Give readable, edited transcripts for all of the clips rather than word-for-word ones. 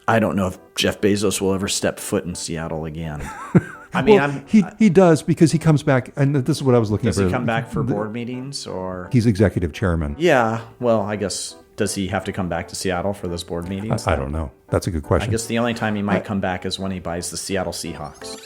I don't know if Jeff Bezos will ever step foot in Seattle again. I mean, well, he does, because he comes back, and this is what I was looking does for. he come back for board meetings, or? He's executive chairman. Yeah, well, I guess, does he have to come back to Seattle for those board meetings? I don't know. That's a good question. I guess the only time he might come back is when he buys the Seattle Seahawks.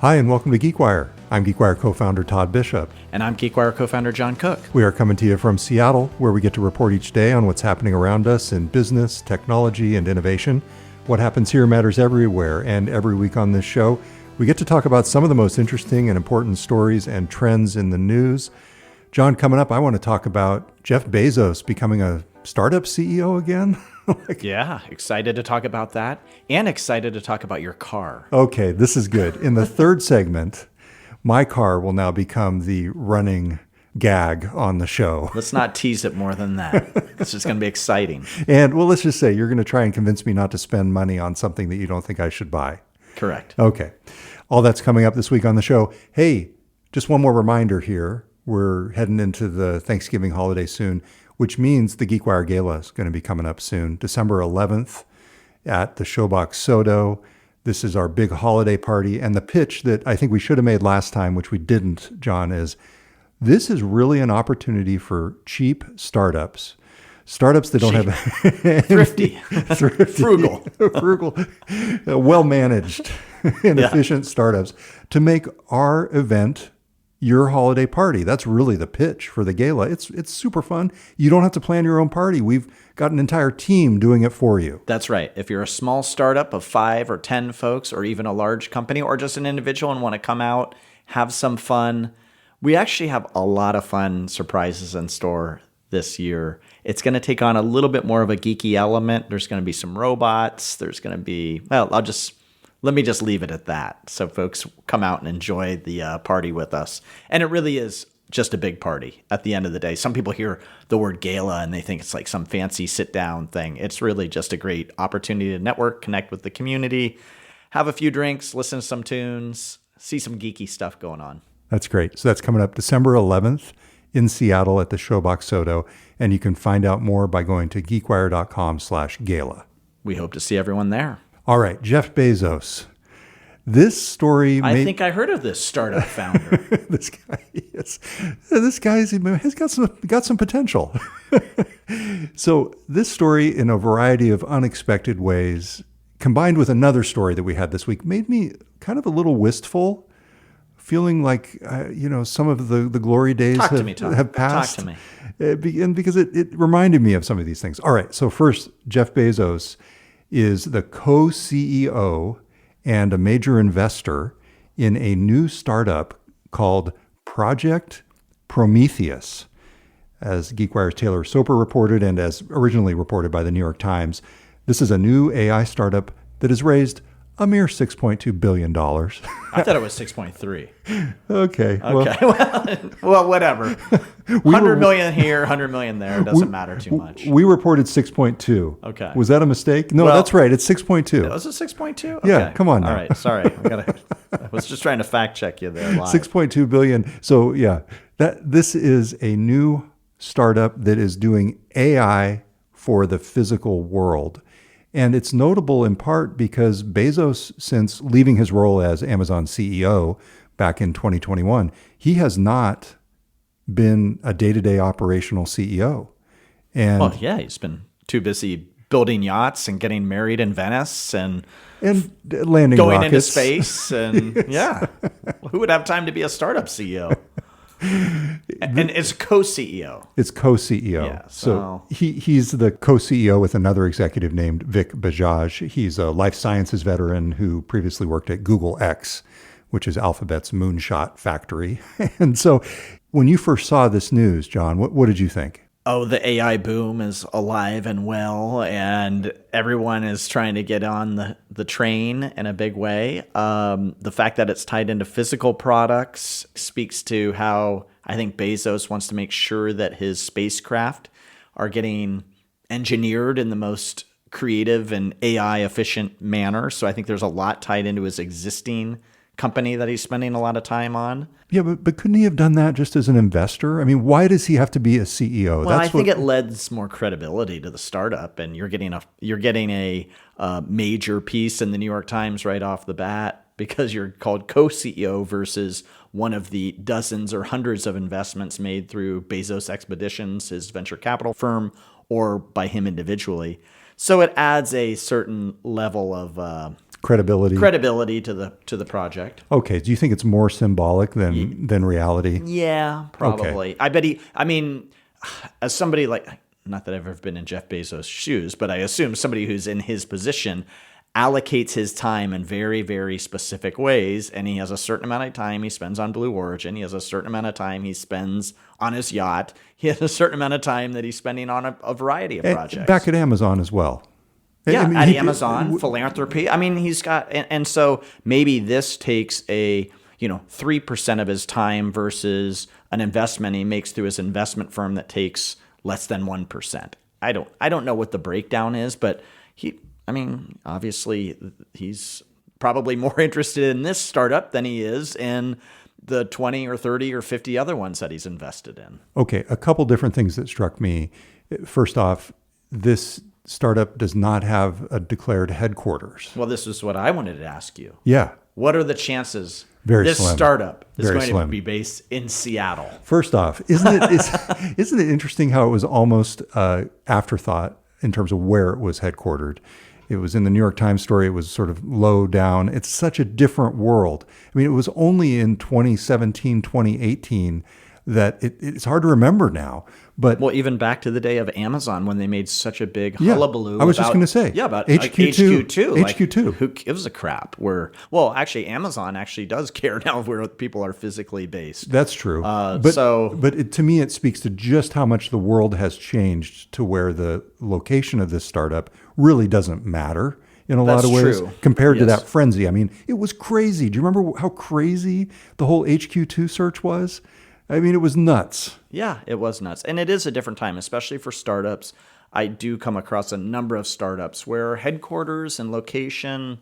Hi, and welcome to GeekWire. I'm GeekWire co-founder Todd Bishop. And I'm GeekWire co-founder John Cook. We are coming to you from Seattle, where we get to report each day on what's happening around us in business, technology, and innovation. What happens here matters everywhere, and every week on this show, we get to talk about some of the most interesting and important stories and trends in the news. John, coming up, I want to talk about Jeff Bezos becoming a startup CEO again. Yeah, excited to talk about that, and excited to talk about your car. Okay, this is good. In the third segment, my car will now become the running gag on the show. Let's not tease it more than that. It's just going to be exciting. And well, let's just say you're going to try and convince me not to spend money on something that you don't think I should buy. Correct. Okay. All that's coming up this week on the show. Hey, just one more reminder here. We're heading into the Thanksgiving holiday soon, which means the GeekWire Gala is going to be coming up soon, December 11th at the Showbox Sodo. This is our big holiday party. And the pitch that I think we should have made last time, which we didn't, John, is this is really an opportunity for cheap startups. Startups that don't have... Thrifty. Frugal. Well-managed and efficient startups to make our event your holiday party. That's really the pitch for the gala. It's super fun. You don't have to plan your own party. We've got an entire team doing it for you. That's right. If you're a small startup of 5 or 10 folks, or even a large company, or just an individual and want to come out, have some fun, we actually have a lot of fun surprises in store this year. It's going to take on a little bit more of a geeky element. There's going to be some robots. There's going to be, well, let me just leave it at that. So folks come out and enjoy the party with us. And it really is just a big party at the end of the day. Some people hear the word gala and they think it's like some fancy sit down thing. It's really just a great opportunity to network, connect with the community, have a few drinks, listen to some tunes, see some geeky stuff going on. That's great. So that's coming up December 11th in Seattle at the Showbox Sodo. And you can find out more by going to geekwire.com/gala. We hope to see everyone there. All right, Jeff Bezos. This story... I think I heard of this startup founder. This guy has got some potential. So this story, in a variety of unexpected ways, combined with another story that we had this week, made me kind of a little wistful, feeling like some of the glory days have passed. Talk to me. And because it reminded me of some of these things. All right, so first, Jeff Bezos is the co-CEO and a major investor in a new startup called Project Prometheus. As GeekWire's Taylor Soper reported, and as originally reported by the New York Times, this is a new AI startup that has raised a mere $6.2 billion. I thought it was 6.3. Okay. Well, whatever. 100 million here, 100 million there. Doesn't matter too much. We reported 6.2. Okay. Was that a mistake? No, that's right. It's 6.2. Was it 6.2? Okay. Yeah, come on now. All right, sorry. I was just trying to fact check you there live. 6.2 billion. So yeah, this is a new startup that is doing AI for the physical world. And it's notable in part because Bezos, since leaving his role as Amazon CEO back in 2021, he has not been a day-to-day operational CEO. And he's been too busy building yachts and getting married in Venice and landing going rockets into space. And yeah, who would have time to be a startup CEO? And it's co-CEO. It's co-CEO. Yeah, so he's the co-CEO with another executive named Vic Bajaj. He's a life sciences veteran who previously worked at Google X, which is Alphabet's moonshot factory. And so when you first saw this news, John, what did you think? Oh, the AI boom is alive and well, and everyone is trying to get on the train in a big way. The fact that it's tied into physical products speaks to how I think Bezos wants to make sure that his spacecraft are getting engineered in the most creative and AI efficient manner. So I think there's a lot tied into his existing company that he's spending a lot of time on. Yeah, but couldn't he have done that just as an investor? I mean, why does he have to be a CEO? Well, I think it lends more credibility to the startup, and you're getting a major piece in the New York Times right off the bat because you're called co-CEO versus one of the dozens or hundreds of investments made through Bezos Expeditions, his venture capital firm, or by him individually. So it adds a certain level of credibility to the project. Okay. Do you think it's more symbolic than reality? Yeah, probably. Okay. As somebody like, not that I've ever been in Jeff Bezos' shoes, but I assume somebody who's in his position allocates his time in very, very specific ways. And he has a certain amount of time he spends on Blue Origin. He has a certain amount of time he spends on his yacht. He has a certain amount of time that he's spending on a variety of projects. Back at Amazon as well. Yeah, at Amazon, philanthropy. I mean, he's got, and so maybe this takes 3% of his time versus an investment he makes through his investment firm that takes less than 1%. I don't know what the breakdown is, but obviously he's probably more interested in this startup than he is in the 20 or 30 or 50 other ones that he's invested in. Okay, a couple different things that struck me. First off, this startup does not have a declared headquarters. Well, this is what I wanted to ask you. Yeah. What are the chances this startup is Very going slim. to be based in Seattle? First off, isn't it interesting how it was almost afterthought in terms of where it was headquartered? It was in the New York Times story. It was sort of low down. It's such a different world. I mean, it was only in 2017, 2018 that it's hard to remember now. But even back to the day of Amazon when they made such a big hullabaloo. I was just going to say. Yeah, about HQ2. HQ2. Who gives a crap? Actually, Amazon actually does care now where people are physically based. That's true. To me, it speaks to just how much the world has changed to where the location of this startup really doesn't matter in a lot of ways compared to that frenzy. I mean, it was crazy. Do you remember how crazy the whole HQ2 search was? I mean, it was nuts. Yeah, it was nuts. And it is a different time, especially for startups. I do come across a number of startups where headquarters and location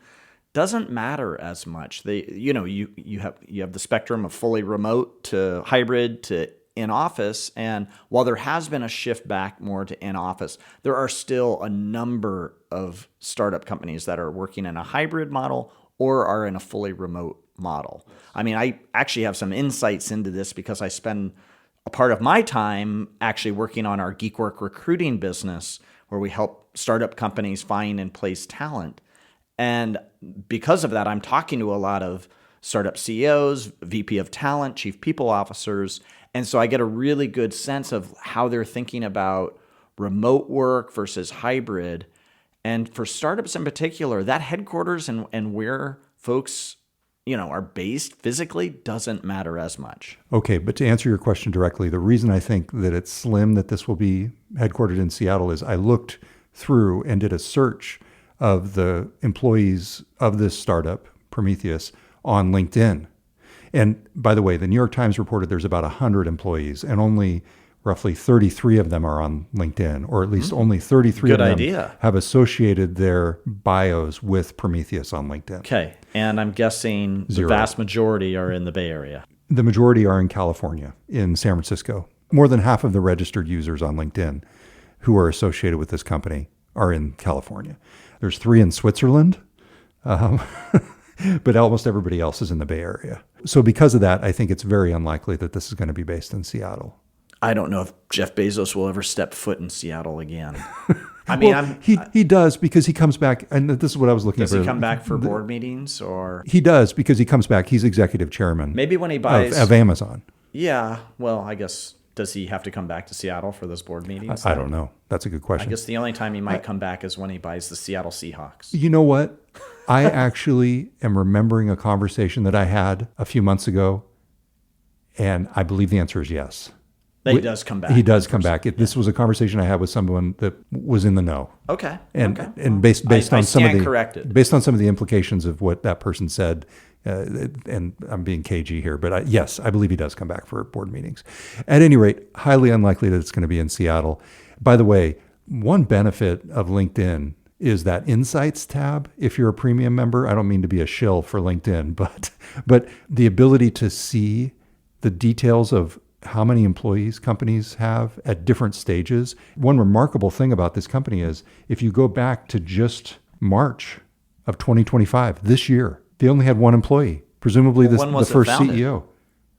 doesn't matter as much. You have the spectrum of fully remote to hybrid to in-office. And while there has been a shift back more to in-office, there are still a number of startup companies that are working in a hybrid model or are in a fully remote model. I mean, I actually have some insights into this because I spend a part of my time actually working on our GeekWire recruiting business where we help startup companies find and place talent. And because of that, I'm talking to a lot of startup CEOs, VP of talent, chief people officers. And so I get a really good sense of how they're thinking about remote work versus hybrid. And for startups in particular, that headquarters and where folks are based physically doesn't matter as much. Okay, but to answer your question directly, the reason I think that it's slim that this will be headquartered in Seattle is I looked through and did a search of the employees of this startup, Prometheus, on LinkedIn. And by the way, the New York Times reported there's about 100 employees and only roughly 33 of them are on LinkedIn, or at least only 33 of them have associated their bios with Prometheus on LinkedIn. Okay. And I'm guessing the vast majority are in the Bay Area. The majority are in California, in San Francisco. More than half of the registered users on LinkedIn who are associated with this company are in California. There's 3 in Switzerland, but almost everybody else is in the Bay Area. So because of that, I think it's very unlikely that this is going to be based in Seattle. I don't know if Jeff Bezos will ever step foot in Seattle again. I mean, he does because he comes back, and this is what I was looking for. Does he come back for board meetings or? He does because he comes back. He's executive chairman. Maybe when he buys of Amazon. Yeah, well, I guess does he have to come back to Seattle for those board meetings? I don't know. That's a good question. I guess the only time he might come back is when he buys the Seattle Seahawks. You know what? I actually am remembering a conversation that I had a few months ago, and I believe the answer is yes. He does come back. He does come back. This was a conversation I had with someone that was in the know. Okay. And based on some of the implications of what that person said, and I'm being cagey here, but yes, I believe he does come back for board meetings. At any rate, highly unlikely that it's going to be in Seattle. By the way, one benefit of LinkedIn is that Insights tab. If you're a premium member, I don't mean to be a shill for LinkedIn, but the ability to see the details of how many employees companies have at different stages. One remarkable thing about this company is if you go back to just March of 2025, this year, they only had one employee, presumably When was the it first founded? CEO.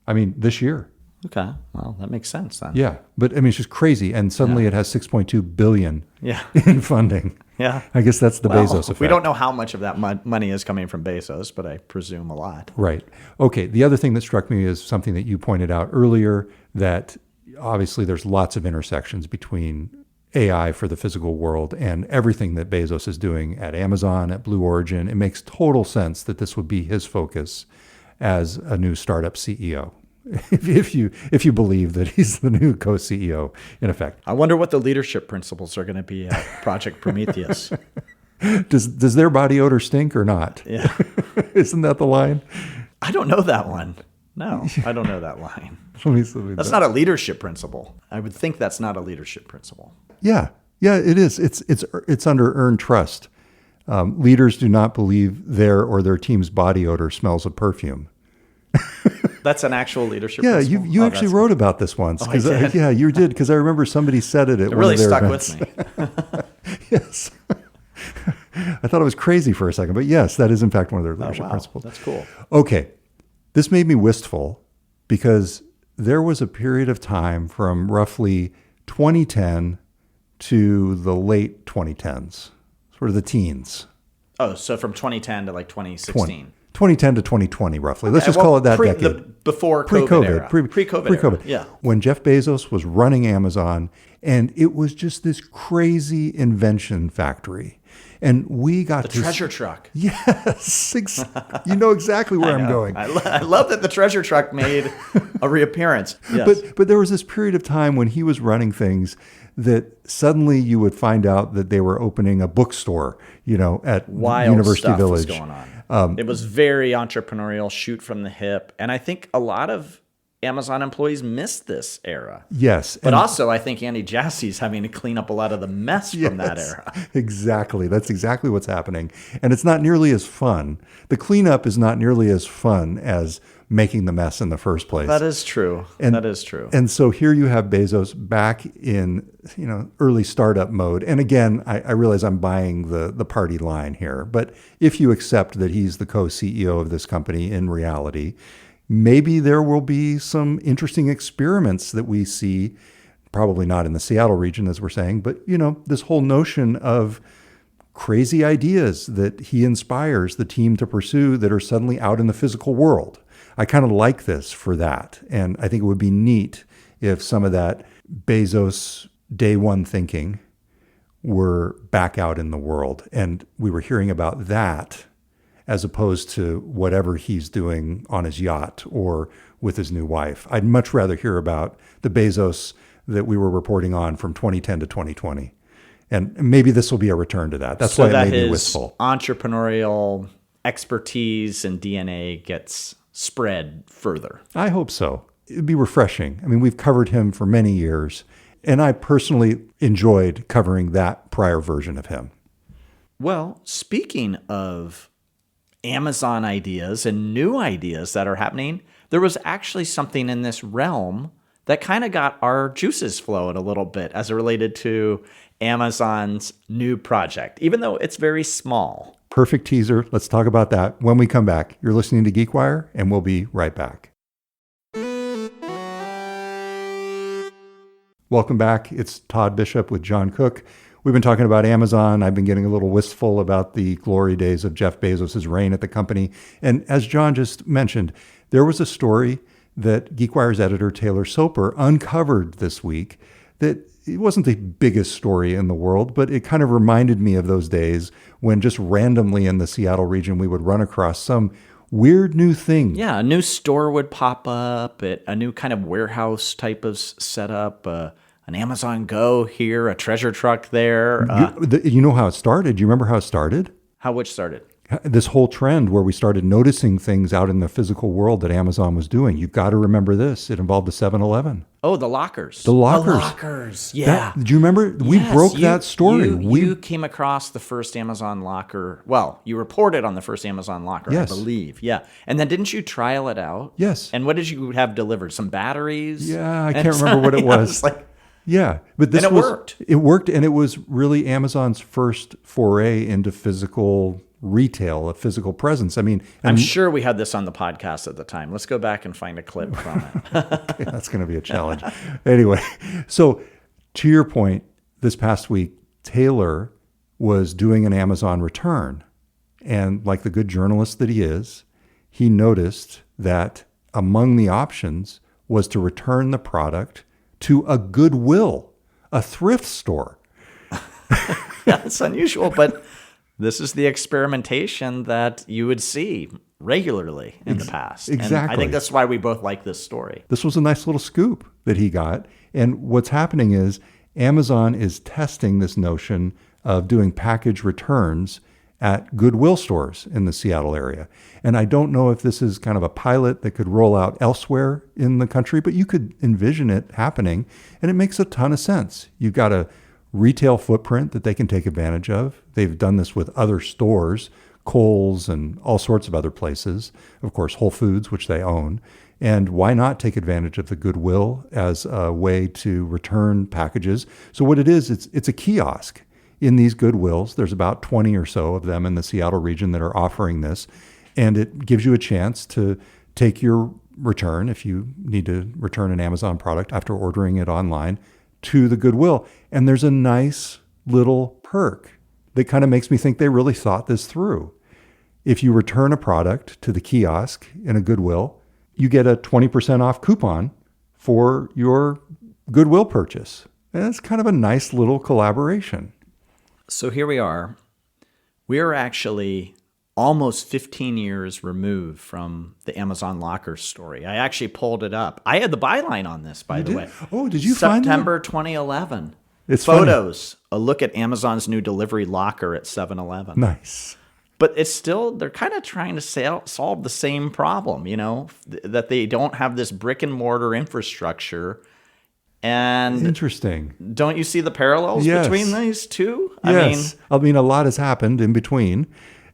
I mean, this year. Okay. Well, that makes sense then. Yeah. But I mean, it's just crazy. And suddenly it has 6.2 billion Yeah. in funding. Yeah. I guess that's the Well, Bezos effect. we don't know how much of that money is coming from Bezos, but I presume a lot. Right. Okay. The other thing that struck me is something that you pointed out earlier, that obviously there's lots of intersections between AI for the physical world and everything that Bezos is doing at Amazon, at Blue Origin. It makes total sense that this would be his focus as a new startup CEO. If you believe that he's the new co-CEO, in effect. I wonder what the leadership principles are going to be at Project Prometheus. Does their body odor stink or not? Yeah. Isn't that the line? I don't know that one. No, I don't know that line. Let me That's not a leadership principle. I would think that's not a leadership principle. Yeah, it is. It's under earned trust. Leaders do not believe their or their team's body odor smells of perfume. That's an actual leadership Yeah, principle? you actually wrote about this once. Oh, I did? Yeah, you did, because I remember somebody said it at It one really of their stuck events. with me. Yes. I thought it was crazy for a second, but yes, that is in fact one of their leadership Wow, principles. that's cool. Okay. This made me wistful because there was a period of time from roughly 2010 to the late 2010s, sort of the teens. Oh, so from 2010 to like 2016. 2010 to 2020, roughly. Let's Okay, just well, call it that decade. Before COVID Pre-COVID. era. Pre-COVID era. Yeah. When Jeff Bezos was running Amazon, and it was just this crazy invention factory. And we got The treasure truck. Yes. You know exactly where I'm going. I love that the treasure truck made a reappearance. Yes. But there was this period of time when he was running things that suddenly you would find out that they were opening a bookstore, at Wild University stuff Village. was going on. It was very entrepreneurial, shoot from the hip. And I think a lot of Amazon employees missed this era. Yes. But also, I think Andy Jassy's having to clean up a lot of the mess from that era. Exactly. That's exactly what's happening. And it's not nearly as fun. The cleanup is not nearly as fun as making the mess in the first place. That is true. That is true. And so here you have Bezos back in, early startup mode. And again, I realize I'm buying the party line here. But if you accept that he's the co-CEO of this company in reality, maybe there will be some interesting experiments that we see, probably not in the Seattle region, as we're saying, but, this whole notion of crazy ideas that he inspires the team to pursue that are suddenly out in the physical world. I kind of like this for that. And I think it would be neat if some of that Bezos day one thinking were back out in the world. And we were hearing about that as opposed to whatever he's doing on his yacht or with his new wife. I'd much rather hear about the Bezos that we were reporting on from 2010 to 2020. And maybe this will be a return to that. That's why it made me wistful. Entrepreneurial expertise and DNA gets spread further. I hope so. It'd be refreshing. I mean, we've covered him for many years, and I personally enjoyed covering that prior version of him. Well, speaking of Amazon ideas and new ideas that are happening, there was actually something in this realm that kind of got our juices flowing a little bit as it related to Amazon's new project, even though it's very small. Perfect teaser. Let's talk about that when we come back. You're listening to GeekWire, and we'll be right back. Welcome back. It's Todd Bishop with John Cook. We've been talking about Amazon. I've been getting a little wistful about the glory days of Jeff Bezos' reign at the company. And as John just mentioned, there was a story that GeekWire's editor Taylor Soper uncovered this week that it wasn't the biggest story in the world, but it kind of reminded me of those days when just randomly in the Seattle region, we would run across some weird new thing. Yeah, a new store would pop up, a new kind of warehouse type of setup, an Amazon Go here, a treasure truck there. You know how it started? Do you remember how it started? Which started? this whole trend where we started noticing things out in the physical world that Amazon was doing. You've got to remember this. It involved the 7-Eleven. Oh, the lockers. The lockers. The lockers. Yeah. Do you remember? We broke that story. You came across the first Amazon locker. Well, you reported on the first Amazon locker, Yes. I believe. Yeah. And then didn't you trial it out? Yes. And what did you have delivered? Some batteries? Yeah, I can't remember what it was. Yeah, but this worked. It worked, and it was really Amazon's first foray into physical retail, a physical presence. I mean, I'm sure we had this on the podcast at the time. Let's go back and find a clip from it. Okay, that's going to be a challenge. Anyway, so to your point, this past week, Taylor was doing an Amazon return. And like the good journalist that he is, he noticed that among the options was to return the product to a Goodwill, a thrift store. Yeah, it's unusual, but this is the experimentation that you would see regularly in the past. Exactly. And I think that's why we both like this story. This was a nice little scoop that he got. And what's happening is Amazon is testing this notion of doing package returns at Goodwill stores in the Seattle area. And I don't know if this is kind of a pilot that could roll out elsewhere in the country, but you could envision it happening. And it makes a ton of sense. You've got a retail footprint that they can take advantage of. They've done this with other stores, Kohl's and all sorts of other places. Of course, Whole Foods, which they own. And why not take advantage of the Goodwill as a way to return packages? So what it is, it's a kiosk. In these Goodwills, there's about 20 or so of them in the Seattle region that are offering this. And it gives you a chance to take your return, if you need to return an Amazon product after ordering it online, to the Goodwill. And there's a nice little perk that kind of makes me think they really thought this through. If you return a product to the kiosk in a Goodwill, you get a 20% off coupon for your Goodwill purchase. And that's kind of a nice little collaboration. So here we are. We are actually almost 15 years removed from the Amazon locker story. I actually pulled it up. I had the byline on this, by the way. Oh, did you find it? September 2011. It's Photos. A look at Amazon's new delivery locker at 7-Eleven. Nice. But it's still, they're kind of trying to solve the same problem, you know, that they don't have this brick and mortar infrastructure. And interesting. Don't you see the parallels between these two? Yes. I mean, a lot has happened in between,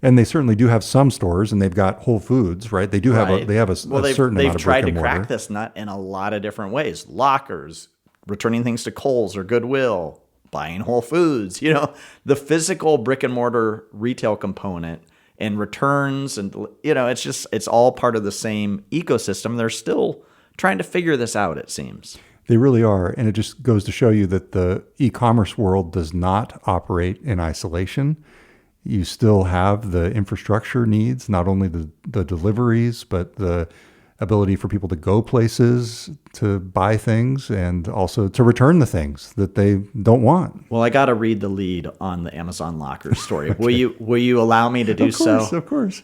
and they certainly do have some stores, and they've got Whole Foods, right? They do have a certain amount of brick and mortar. They've tried to crack this nut in a lot of different ways. Lockers, returning things to Kohl's or Goodwill, buying Whole Foods, you know, the physical brick and mortar retail component and returns, and you know, it's all part of the same ecosystem. They're still trying to figure this out, it seems. They really are. And it just goes to show you that the e-commerce world does not operate in isolation. You still have the infrastructure needs, not only the deliveries, but the ability for people to go places to buy things and also to return the things that they don't want. Well, I got to read the lead on the Amazon locker story. Okay. Will you allow me to do so? Of course.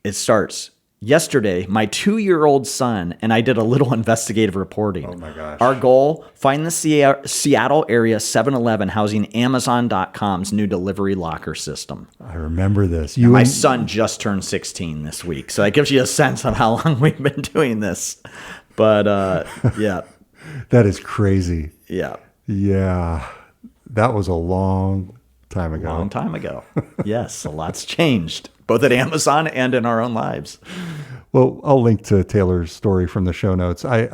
It starts. Yesterday, my 2-year-old son and I did a little investigative reporting. Oh my gosh. Our goal, find the Seattle area 7-Eleven housing Amazon.com's new delivery locker system. I remember this. My son just turned 16 this week, so that gives you a sense of how long we've been doing this. But yeah. That is crazy. Yeah. Yeah. That was a long time ago. Long time ago. Yes, a lot's changed, both at Amazon and in our own lives. Well, I'll link to Taylor's story from the show notes. I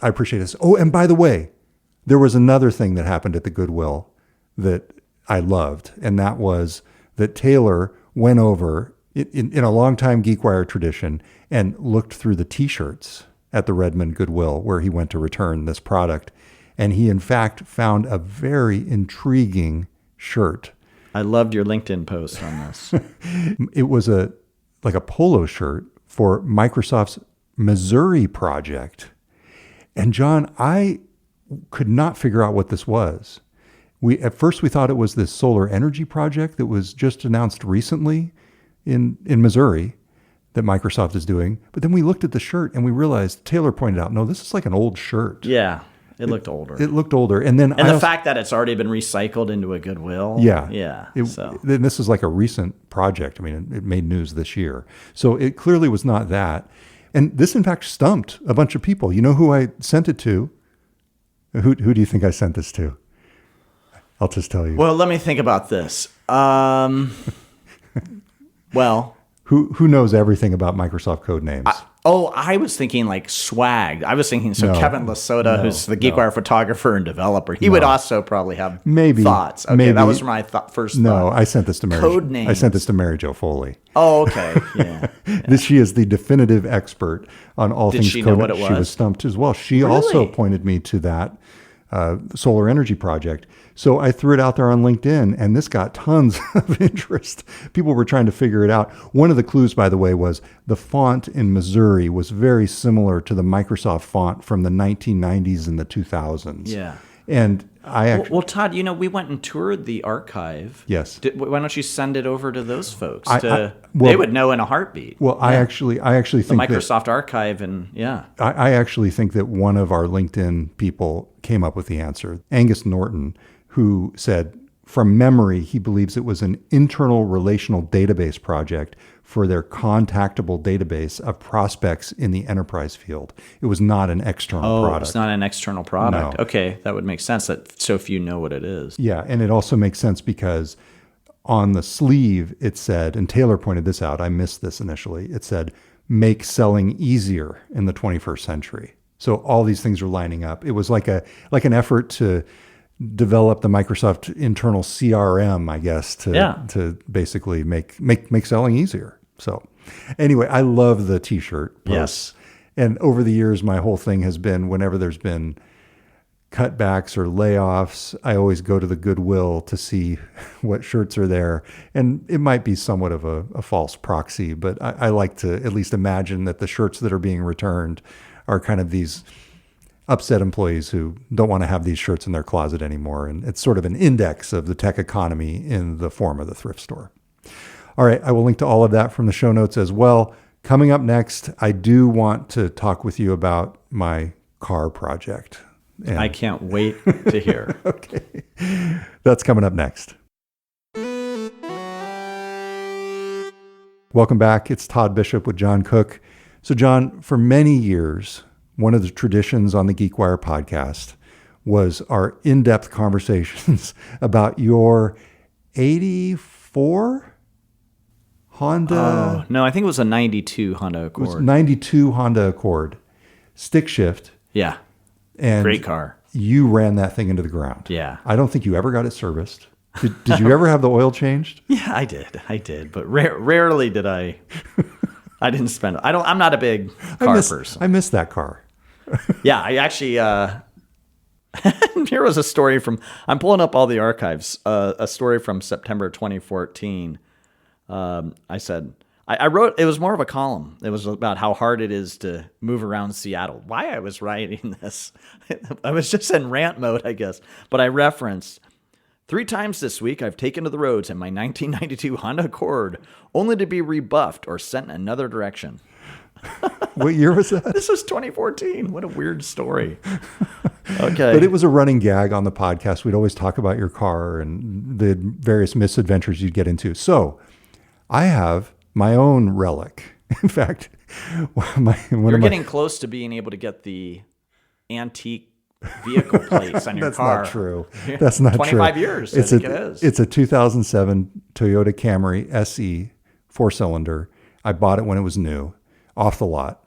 appreciate this. Oh, and by the way, there was another thing that happened at the Goodwill that I loved, and that was that Taylor went over in a longtime GeekWire tradition and looked through the T-shirts at the Redmond Goodwill where he went to return this product. And he, in fact, found a very intriguing shirt. I loved your LinkedIn post on this. It was like a polo shirt for Microsoft's Missouri project. And John, I could not figure out what this was. At first we thought it was this solar energy project that was just announced recently in Missouri that Microsoft is doing. But then we looked at the shirt and we realized, Taylor pointed out, no, this is like an old shirt. Yeah. It looked older. It looked older. And then And the fact that it's already been recycled into a Goodwill. Yeah. Yeah. Then this is like a recent project. I mean, it made news this year. So it clearly was not that. And this, in fact, stumped a bunch of people. You know who I sent it to? Who do you think I sent this to? I'll just tell you. Well, let me think about this. Well, who knows everything about Microsoft code names? I was thinking like Swag. I was thinking Kevin Lasota, who's the GeekWire photographer and developer. He would also probably have thoughts. Okay, maybe. that was my first thought. No, I sent this to Mary. Code names. I sent this to Mary Jo Foley. Oh, okay. Yeah. She is the definitive expert on all things she code. know what it was? She was stumped as well. She also pointed me to that solar energy project. So I threw it out there on LinkedIn, and this got tons of interest. People were trying to figure it out. One of the clues, by the way, was the font in Missouri was very similar to the Microsoft font from the 1990s and the 2000s. Yeah. And I actually... Well, Todd, we went and toured the archive. Yes. Why don't you send it over to those folks? Well, they would know in a heartbeat. Well, I actually think the Microsoft archive, and I actually think that one of our LinkedIn people came up with the answer. Angus Norton, who said, from memory, he believes it was an internal relational database project for their contactable database of prospects in the enterprise field. It was not an external product. It's not an external product. No. Okay, that would make sense. So few know what it is. Yeah, and it also makes sense because on the sleeve it said, and Taylor pointed this out, I missed this initially, it said, make selling easier in the 21st century. So all these things are lining up. It was like an effort to develop the Microsoft internal CRM, I guess, to basically make selling easier. So anyway, I love the t-shirt posts. Yes. And over the years, my whole thing has been whenever there's been cutbacks or layoffs, I always go to the Goodwill to see what shirts are there. And it might be somewhat of a false proxy, but I like to at least imagine that the shirts that are being returned are kind of these upset employees who don't want to have these shirts in their closet anymore. And it's sort of an index of the tech economy in the form of the thrift store. All right, I will link to all of that from the show notes as well. Coming up next, I do want to talk with you about my car project. And I can't wait to hear. Okay, that's coming up next. Welcome back. It's Todd Bishop with John Cook. So John, for many years, one of the traditions on the GeekWire podcast was our in-depth conversations about your 84 Honda. Oh, no, I think it was a 92 Honda Accord. It was 92 Honda Accord. Stick shift. Yeah. And great car. You ran that thing into the ground. Yeah. I don't think you ever got it serviced. Did you ever have the oil changed? Yeah, I did. But rarely did I. I didn't spend it. I'm not a big car person. I miss that car. Yeah, I actually, here was a story I'm pulling up all the archives, a story from September 2014. I said, I wrote, it was more of a column. It was about how hard it is to move around Seattle. Why I was writing this, I was just in rant mode, I guess. But I referenced, 3 times this week I've taken to the roads in my 1992 Honda Accord, only to be rebuffed or sent in another direction. What year was that? This was 2014. What a weird story. Okay. But it was a running gag on the podcast. We'd always talk about your car and the various misadventures you'd get into. So I have my own relic. In fact, you're getting close to being able to get the antique vehicle plates on your car. That's not true. That's not 25 true. years, I think it is. It's a 2007 Toyota Camry SE 4-cylinder. I bought it when it was new, off the lot,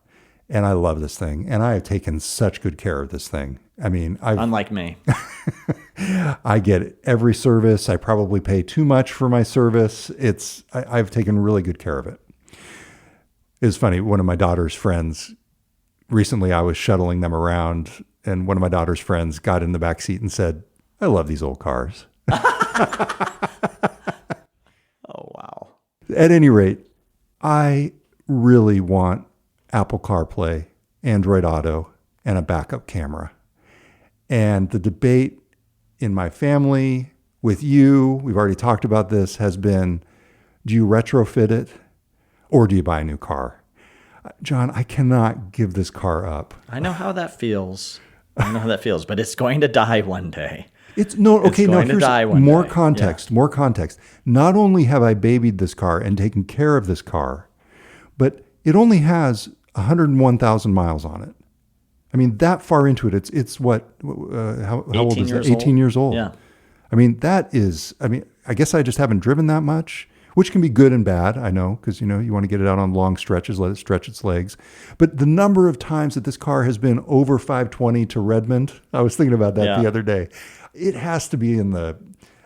and I love this thing. And I have taken such good care of this thing. I mean, unlike me. I get every service. I probably pay too much for my service. I've taken really good care of it. It's funny. One of my daughter's friends, recently I was shuttling them around, and one of my daughter's friends got in the back seat and said, I love these old cars. Oh, wow. At any rate, I really want Apple CarPlay, Android Auto, and a backup camera. And the debate in my family, with you, we've already talked about this, has been, do you retrofit it or do you buy a new car? John, I cannot give this car up. I know how that feels. I don't know how that feels, but it's going to die one day. It's no, okay, It's no, going to here's die one more day. context, more context. Not only have I babied this car and taken care of this car, but it only has 101,000 miles on it. I mean, that far into it, it's what, how old is it? 18 years old. Yeah. I mean, I guess I just haven't driven that much, which can be good and bad, I know, because, you want to get it out on long stretches, let it stretch its legs. But the number of times that this car has been over 520 to Redmond, I was thinking about that the other day. It has to be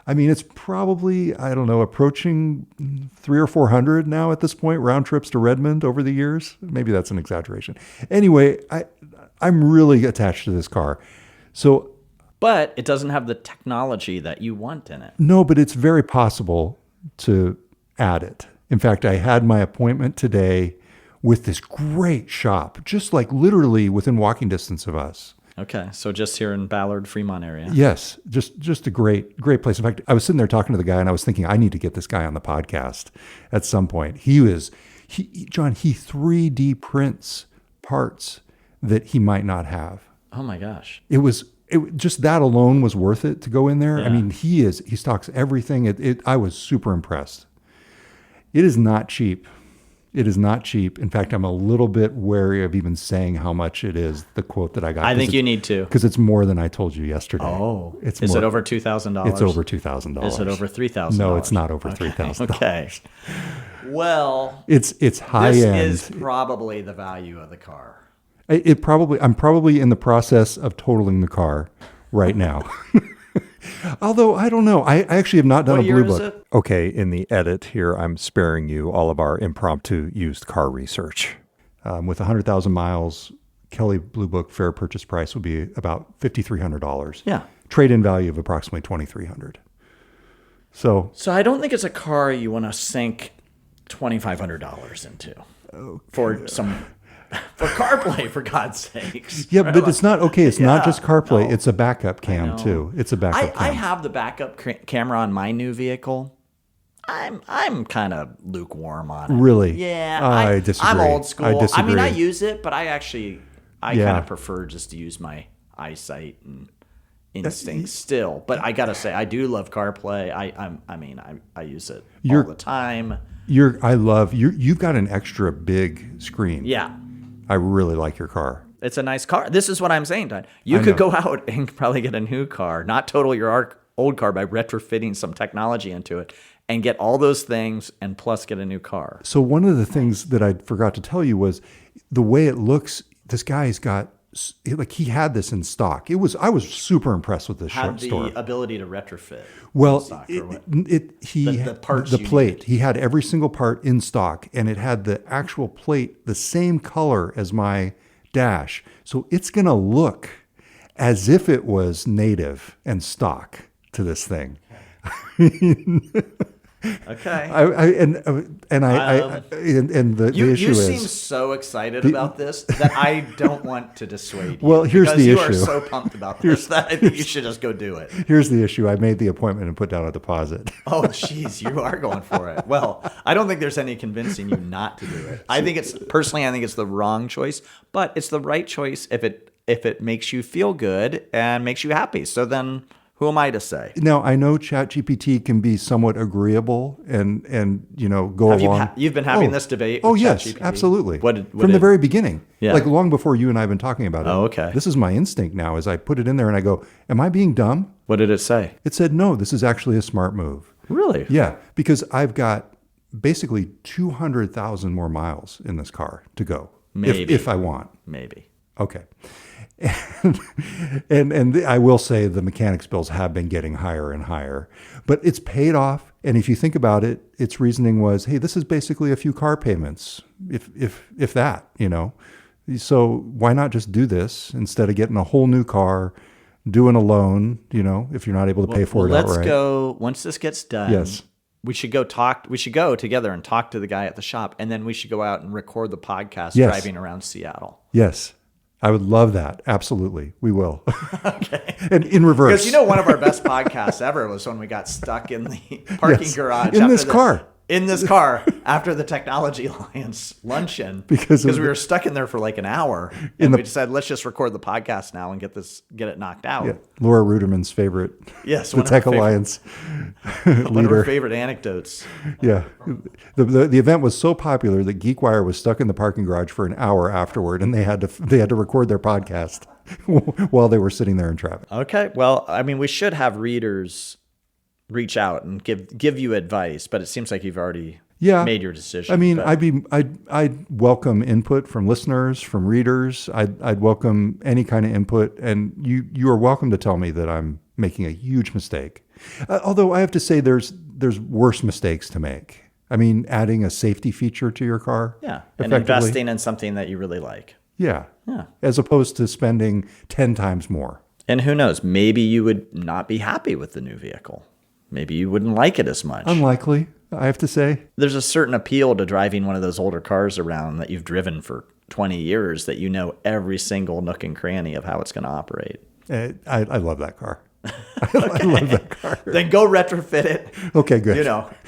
it's probably, I don't know, approaching 300 or 400 now at this point, round trips to Redmond over the years. Maybe that's an exaggeration. Anyway, I'm really attached to this car. But it doesn't have the technology that you want in it. No, but it's very possible to add it. In fact, I had my appointment today with this great shop, just like literally within walking distance of us. Okay, so just here in Ballard, Fremont area. Yes, just a great place. In fact, I was sitting there talking to the guy, and I was thinking, I need to get this guy on the podcast at some point. John, he 3D prints parts that he might not have. Oh my gosh. Just that alone was worth it to go in there. Yeah. I mean, he stocks everything. I was super impressed. It is not cheap. It is not cheap. In fact, I'm a little bit wary of even saying how much it is, the quote that I got. I think you need to. Because it's more than I told you yesterday. Oh. Is it over $2,000? It's over $2,000. Is it over $3,000? No, it's not over $3,000. Okay. Well, it's high end. This is probably the value of the car. I'm probably in the process of totaling the car right now. Although, I don't know. I actually have not done What a year blue is book. it? Okay, in the edit here, I'm sparing you all of our impromptu used car research. With 100,000 miles, Kelly Blue Book fair purchase price would be about $5,300. Yeah. Trade-in value of approximately $2,300. So I don't think it's a car you want to sink $2,500 into for CarPlay, for God's sakes. yeah, but it's not okay. It's not just CarPlay. no. It's a backup cam too. It's a backup cam. I have the backup camera on my new vehicle. I'm kind of lukewarm on it. Really? Yeah. I disagree. I'm old school. I disagree. mean, I use it, but I kind of prefer just to use my eyesight and instincts still. But I gotta say, I do love CarPlay. I use it all the time. You've got an extra big screen. Yeah. I really like your car. It's a nice car. This is what I'm saying, Todd. You could go out and probably get a new car, not total your old car by retrofitting some technology into it, and get all those things and plus get a new car. So one of the things that I forgot to tell you was the way it looks. This guy's got he had this in stock. I was super impressed with this Had store. the ability to retrofit. Well, in stock or what? the parts the you plate. needed. He had every single part in stock, and it had the actual plate the same color as my dash. So it's going to look as if it was native and stock to this thing. Okay. The issue you is seem so excited about this that I don't want to dissuade you. Well, here's because the you issue. are so pumped about this that I think you should just go do it. here's the issue. I made the appointment and put down a deposit. Oh, jeez, you are going for it. Well, I don't think there's any convincing you not to do it. I think it's the wrong choice, but it's the right choice if it makes you feel good and makes you happy. So then, who am I to say? Now, I know ChatGPT can be somewhat agreeable and go along. You've been having this debate with Oh, yes, ChatGPT? absolutely. From From the very beginning. Yeah. Like long before you and I have been talking about it. Oh, okay. This is my instinct now as I put it in there and I go, am I being dumb? What did it say? It said, no, this is actually a smart move. Really? Yeah, because I've got basically 200,000 more miles in this car to go. Maybe. If I want. Maybe. Okay. And I will say the mechanics bills have been getting higher and higher, but it's paid off. And if you think about it, its reasoning was, hey, this is basically a few car payments, if that, So why not just do this instead of getting a whole new car, doing a loan, if you're not able to pay for it let's outright. go, once this gets done, Yes. we should go together and talk to the guy at the shop, and then we should go out and record the podcast Yes. driving around Seattle. Yes. I would love that. Absolutely. We will. Okay. And in reverse. Because one of our best podcasts ever was when we got stuck in the parking Yes. garage. In after this car. in this car after the Technology Alliance luncheon Because we were stuck in there for like an hour, and we decided let's just record the podcast now and get it knocked out. Yeah, Laura Ruderman's favorite. Yes, the Tech Alliance one of leader. her favorite anecdotes. Yeah, the event was so popular that GeekWire was stuck in the parking garage for an hour afterward, and they had to record their podcast while they were sitting there in traffic. Okay, well, I mean, we should have readers reach out and give you advice, but it seems like you've already made your decision. I mean, I'd welcome input from listeners, from readers. I'd welcome any kind of input, and you are welcome to tell me that I'm making a huge mistake. Although I have to say, there's worse mistakes to make. I mean, adding a safety feature to your car. Yeah, and investing in something that you really like. Yeah. As opposed to spending 10 times more. And who knows? Maybe you would not be happy with the new vehicle. Maybe you wouldn't like it as much. Unlikely, I have to say. There's a certain appeal to driving one of those older cars around that you've driven for 20 years, that you know every single nook and cranny of how it's going to operate. I love that car. I love that car. Then go retrofit it. Okay, good.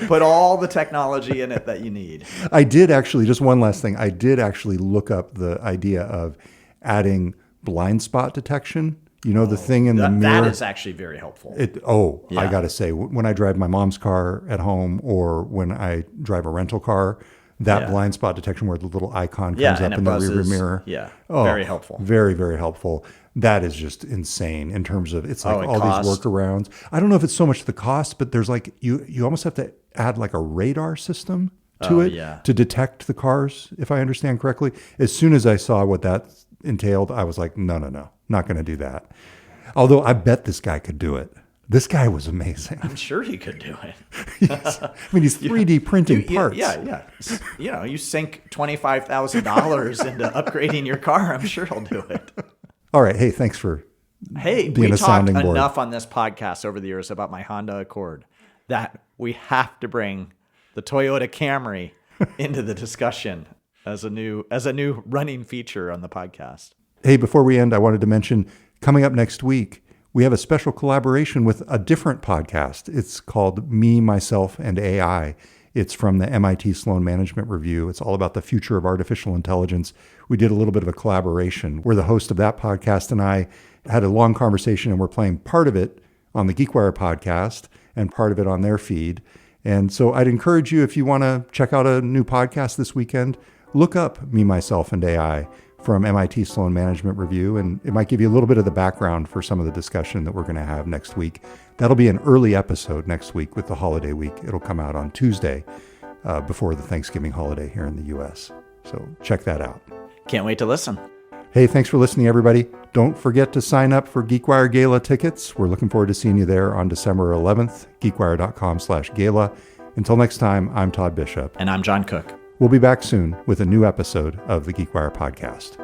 Put all the technology in it that you need. I did actually, just one last thing. I did actually look up the idea of adding blind spot detection. The thing in the mirror. That is actually very helpful. I got to say, when I drive my mom's car at home or when I drive a rental car, that blind spot detection where the little icon comes up in the rearview mirror. Yeah, very helpful. Very, very helpful. That is just insane in terms of, it's like all cost. these workarounds. I don't know if it's so much the cost, but there's like, you almost have to add like a radar system to it to detect the cars, if I understand correctly. As soon as I saw what that entailed, I was like, no, not going to do that. Although I bet this guy could do it. This guy was amazing. I'm sure he could do it. Yes. I mean, he's 3D printing parts. Yeah. You sink $25,000 into upgrading your car, I'm sure he'll do it. All right. Hey, thanks for being a sounding board. We talked enough on this podcast over the years about my Honda Accord that we have to bring the Toyota Camry into the discussion as a new running feature on the podcast. Hey, before we end, I wanted to mention, coming up next week, we have a special collaboration with a different podcast. It's called Me, Myself, and AI. It's from the MIT Sloan Management Review. It's all about the future of artificial intelligence. We did a little bit of a collaboration where the host of that podcast and I had a long conversation, and we're playing part of it on the GeekWire podcast and part of it on their feed. And so I'd encourage you, if you want to check out a new podcast this weekend, look up Me, Myself, and AI from MIT Sloan Management Review, and it might give you a little bit of the background for some of the discussion that we're going to have next week. That'll be an early episode next week with the holiday week. It'll come out on Tuesday before the Thanksgiving holiday here in the U.S. So check that out. Can't wait to listen. Hey, thanks for listening, everybody. Don't forget to sign up for GeekWire Gala tickets. We're looking forward to seeing you there on December 11th, geekwire.com/gala. Until next time, I'm Todd Bishop. And I'm John Cook. We'll be back soon with a new episode of the GeekWire podcast.